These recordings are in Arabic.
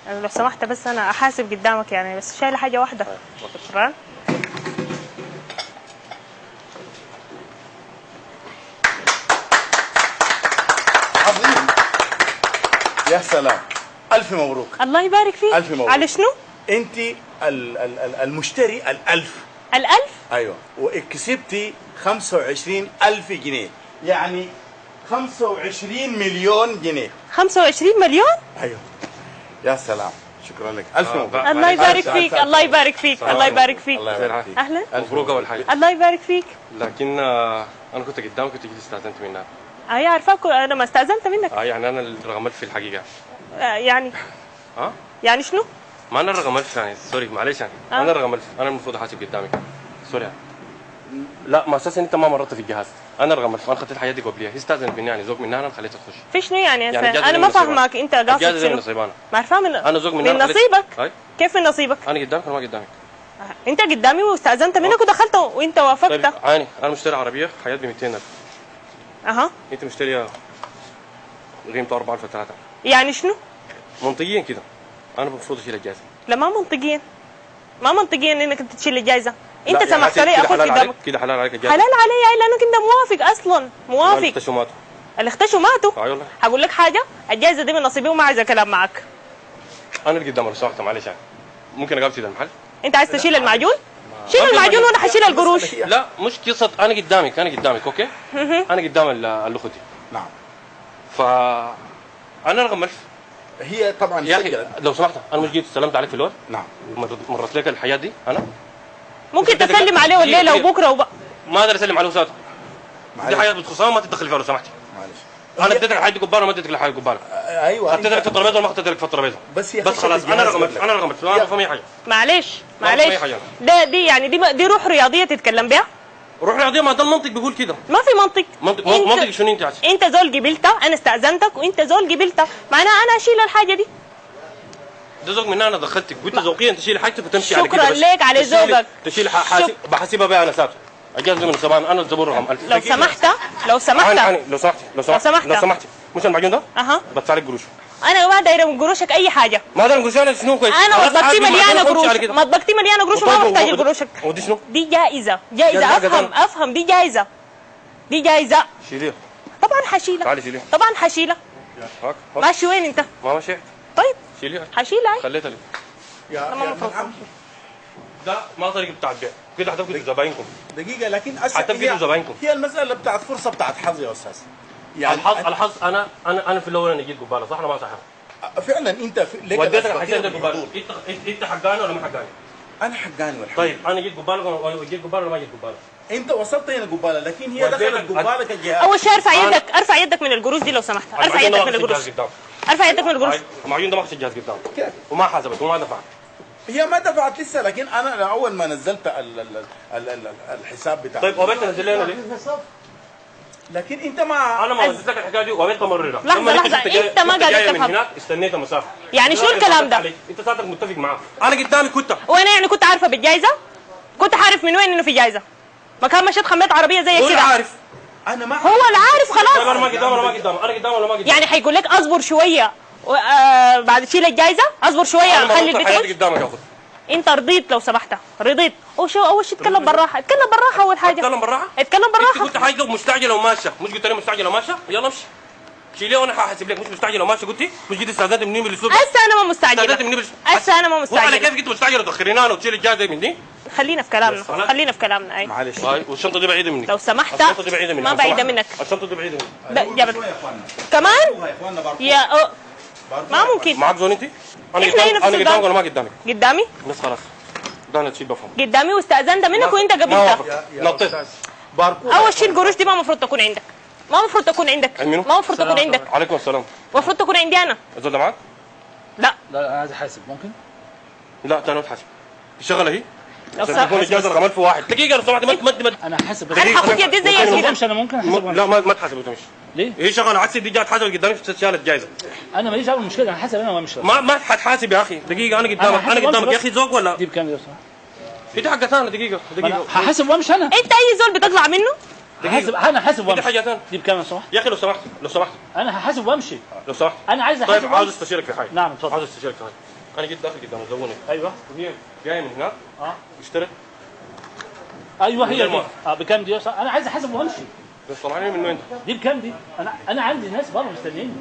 لو سمحت بس انا احاسب قدامك يعني، بس شايله حاجه واحده. شكرا. عظيم. يا سلام، الف مبروك. الله يبارك فيك. الف مبروك. على شنو؟ انت المشتري الالف. الألف؟ ايوه، وكسبتي 25,000 جنيه، يعني 25 مليون جنيه. 25 مليون؟ ايوه. يا سلام، شكرا لك، الف مبروك. الله يبارك فيك، الله يبارك فيك، الله يبارك فيك. اهلا. مبروك اول حاجه. الله يبارك فيك. لكن انا كنت قدامك، كنت جيت استاذنت منها. اي عارفاك، انا ما استاذنت منك. يعني انا اللي رغمت في الحقيقه. يعني يعني شنو؟ ما انا رغمت يعني، سوري معلش يعني. انا رغمت، انا المفروض احاسب قدامك. سوري يعني. لا، ما اساسا انت ما مرت في الجهاز، انا رغمت، انا خدت الحياه دي قبليها، هي استاذنت مني يعني، ذوق منها انا خليتها تخش. في شنو يعني يا يعني انا ما فاهمك، انت قاصد جاهز من شنو؟ نصيب انا. ما عارفاه انا ذوق منها من نصيبك؟ أي؟ كيف من نصيبك؟ انا قدامك ولا ما قدامك؟ انت قدامي واستاذنت منك ودخلت وانت وافقت. طيب عاني، انا مشتري عربيه حياه ب 200,000. اها. انت مشتريه قيمته 4,000 3. يعني شنو؟ منطقيا كده انا المفروض اشيل الجائزه. لا ما منطقيا، ما منطقيا انك انت تشيل الجائزه. انت يعني سمحت لي اخذ قدامك. كده حلال عليك الجائزه. حلال علي لانك انت موافق اصلا، موافق. اختشوا ماتوا. اللي اختشوا ماتوا. اي والله. هقول لك حاجه، الجائزه دي من نصيبي وما عايزه كلام معك. انا اللي قدام لو سمحت معلش يعني، ممكن اقابل سيد المحل؟ انت عايز تشيل المعجون؟ شيل المعجون وانا حشيل القروش. لا مش قصه، انا قدامك، انا قدامك اوكي؟ انا قدام الاخت دي. نعم. ف انا رقم 1000. هي طبعا يا اخي لو سمحت، انا مش جيت سلمت عليك في الوقت؟ نعم. مرت لك الحياه دي انا؟ ممكن تسلم عليه الليله وبكره ما اقدر اسلم عليه وساته. دي حياه بتخصها، ما تتدخل فيها لو سمحتي. معلش. انا اديتك الحاجه دي قباله وما اديتك الحاجه قباله. ايوه. اديتك في الترابيزه ولا ما اديتك في الترابيزه؟ بس خلاص انا رقم 1000، انا رقم 1000، ما بفهم اي حاجه. معلش معلش. دي يعني دي روح رياضيه تتكلم بيها؟ روح رياضيه، ما ده المنطق بيقول كده. ما في منطق. منطق شنو انت عايز؟ انت زول قبلتها، انا استاذنتك وانت زول قبلتها، معناها انا اشيل الحاجه دي. ده ذوق مني، انا دخلتك قلت ذوقيا تشيل حاجتك وتمشي على كده. شكرا لك على ذوقك. تشيل بحاسبها بيها انا ساته. اجازه من زمان، انا الزبون رقم 1000. لو سمحت لو سمحت لو سمحتي مش المعجون ده؟ بدفع لك قروش. انا ما دايره من قروشك اي حاجه. ما دايره من قروشك شنو كويس؟ انا مطبختي مليانه قروش، مطبختي مليانه قروش وما محتاج قروشك. ودي شنو؟ دي جائزه، افهم دي جائزه، دي جائزه. شيليها. طبعا حشيلها. تعالي شيليها. طبعا حشيلها. ماشي وين انت؟ ما مشيت. طيب شيليها. حشيلها. خليتها لي. يا ده ما طريقه بتاع البيع، كده هتفقدوا زباينكم. دقيقه، لكن هتفقدوا زباينكم. هي المساله بتاعت فرصه بتاعت حظ يا استاذ. يعني الحظ انا في الاول انا جيت قباله صح ولا ما صح؟ فعلا انت لك وديتك الحاجه دي قباله، انت حقاني ولا ما حقاني؟ انا حقاني والحمد. طيب انا جيت قباله ولا ما جيت قباله؟ انت وصلت هنا قباله، لكن هي دخلت قبالك الجهاز. اول شيء ارفع يدك من القروش دي لو سمحت، ارفع يدك من القروش. ارفع يدك من القروش. المعجون ده ما اخذ الجهاز قدام وما حسبت وما دفعت. هي ما دفعت لسه، لكن انا اول ما نزلت الحساب بتاعي. طيب وبنت نزل لنا ليه؟ لكن انت ما انا ما نزلت لك الحكايه دي وبنت مررها. لحظه انت ما قاعد تفهم. هناك استنيت مسافه. يعني شنو الكلام ده؟ انت ساعتك متفق معاه. انا قدامي كنت. وانا يعني كنت عارفه بالجائزه؟ كنت عارف من وين انه في جائزه؟ ما كان مشيت خميت عربيه زي كده. هو عارف. انا ما هو اللي عارف خلاص. انا ما قدام ولا ما قدام، انا قدام ولا ما قدام. يعني حيقول لك اصبر شويه بعد تشيل الجائزه، اصبر شويه خلي البيت حياتي قدامك يا اخوي. انت رضيت لو سمحت، رضيت. اول شيء اتكلم بالراحه، اتكلم بالراحه اول حاجه. اتكلم بالراحه؟ اتكلم بالراحه. انت قلت حاجه مستعجله وماشيه، مش قلت لي مستعجله وماشيه؟ يلا امشي. شيليه وانا هحاسب لك، مش مستعجله وماشيه قلتي؟ مش جيت استاذنت مني بالاسلوب؟ هسه انا ما مستعجله. استاذنت مني هسه انا ما مستعجله. وعلى كيف قلت مستعجله تاخرينا انا وتشيل الجائزه مني؟ خلينا في كلامنا، خلينا في كلامنا. اي معلش. والشنطه دي بعيده منك لو سمحت. الشنطه دي بعيده منك. ما بعيده منك. الشنطه دي بعيده منك. جبل كمان يا ما ممكن. معاك زون انت؟ انا قدامك ولا ما قدامك؟ قدامي؟ بس خلاص ده انا تشيل بفهم. قدامي واستاذنت منك وانت قبلتها. نطيت. اول شيء القروش دي ما المفروض تكون عندك، ما المفروض تكون عندك، ما المفروض تكون عندك. عليكم السلام. المفروض تكون عندي انا. الزول ده معاك؟ لا انا عايز احاسب، ممكن؟ لا تعال نتحاسب. الشغله اهي لو تكون الجائزه رقم 1000 واحد. دقيقه لو سمحت ما انا حاسب. انا حاخد يدي زي كده. مش انا ممكن احاسب. لا ما تحاسب وتمشي. ليه؟ هي شغله عكس دي جات حاسب قدامي شالت جائزه. انا ماليش دعوه بالمشكله، انا حاسب انا وامشي. ما حتحاسب يا اخي. دقيقه انا قدامك يا اخي ذوق ولا؟ دي بكام دي؟ دي حاجه ثانيه. دقيقه هحاسب وامشي انا. انت اي زول بتطلع منه انا هحاسب دي وامشي. حاجه ثانيه دي بكام لو سمحت؟ يا اخي، لو سمحت لو سمحت انا هحاسب وامشي. لو سمحت. انا عايز احاسب طيب عاوز وامشي. استشيرك في حاجه. نعم اتفضل. عاوز استشيرك في حاجه. انا جيت داخل قدام الزبونه، ايوه وهي جايه من هناك اشترت. ايوه هي غير دي. موافق. بكام دي؟ انا عايز احاسب وامشي. بس طلعني من وين؟ دي بكام دي؟ انا عندي ناس بره مستنيني.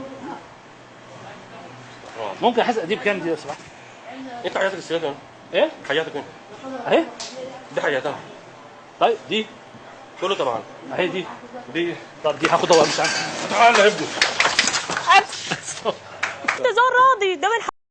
ممكن احاسب. دي بكام دي لو سمحت؟ انت حياتك السياسه وين؟ ايه؟ حياتك وين؟ اهي. دي حياتها طيب دي كله طبعا. اهي دي. دي طب دي هاخدها وامشي عنها. تعال يا ابني. انت زور راضي ده من